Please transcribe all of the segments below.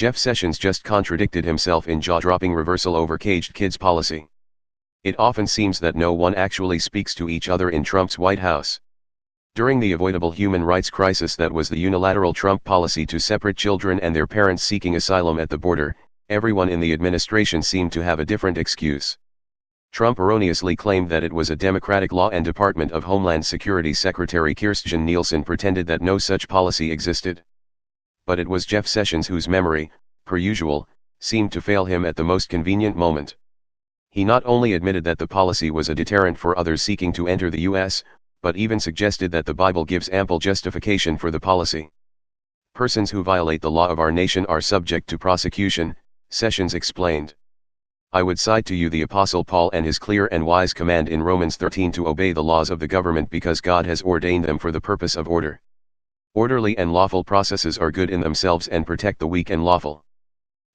Jeff Sessions just contradicted himself in jaw-dropping reversal over caged kids policy. It often seems that no one actually speaks to each other in Trump's White House. During the avoidable human rights crisis that was the unilateral Trump policy to separate children and their parents seeking asylum at the border, everyone in the administration seemed to have a different excuse. Trump erroneously claimed that it was a Democratic law, and Department of Homeland Security Secretary Kirstjen Nielsen pretended that no such policy existed. But it was Jeff Sessions whose memory, per usual, seemed to fail him at the most convenient moment. He not only admitted that the policy was a deterrent for others seeking to enter the U.S., but even suggested that the Bible gives ample justification for the policy. Persons who violate the law of our nation are subject to prosecution, Sessions explained. I would cite to you the Apostle Paul and his clear and wise command in Romans 13 to obey the laws of the government because God has ordained them for the purpose of order. Orderly and lawful processes are good in themselves and protect the weak and lawful.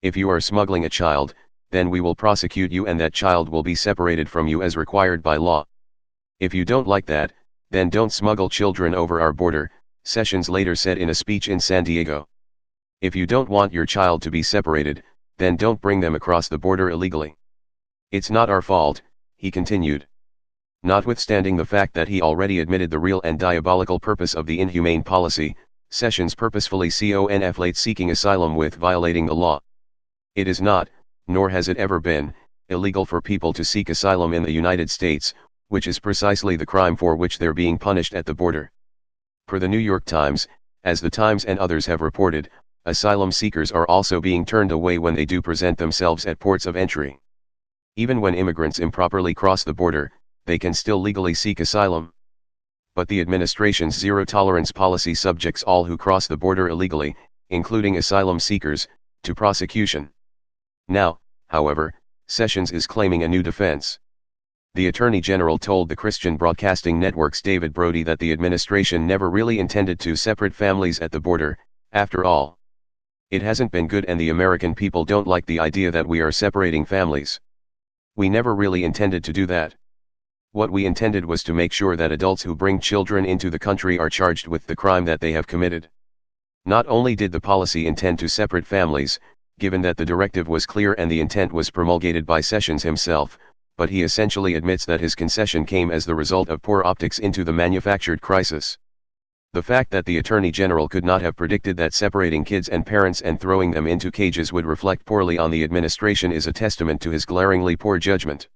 If you are smuggling a child, then we will prosecute you and that child will be separated from you as required by law. If you don't like that, then don't smuggle children over our border, Sessions later said in a speech in San Diego. If you don't want your child to be separated, then don't bring them across the border illegally. It's not our fault, he continued. Notwithstanding the fact that he already admitted the real and diabolical purpose of the inhumane policy, Sessions purposefully conflates seeking asylum with violating the law. It is not, nor has it ever been, illegal for people to seek asylum in the United States, which is precisely the crime for which they're being punished at the border. Per the New York Times, as the Times and others have reported, asylum seekers are also being turned away when they do present themselves at ports of entry. Even when immigrants improperly cross the border, they can still legally seek asylum. But the administration's zero-tolerance policy subjects all who cross the border illegally, including asylum seekers, to prosecution. Now, however, Sessions is claiming a new defense. The Attorney General told the Christian Broadcasting Network's David Brody that the administration never really intended to separate families at the border, after all. It hasn't been good and the American people don't like the idea that we are separating families. We never really intended to do that. What we intended was to make sure that adults who bring children into the country are charged with the crime that they have committed. Not only did the policy intend to separate families, given that the directive was clear and the intent was promulgated by Sessions himself, but he essentially admits that his concession came as the result of poor optics into the manufactured crisis. The fact that the Attorney General could not have predicted that separating kids and parents and throwing them into cages would reflect poorly on the administration is a testament to his glaringly poor judgment.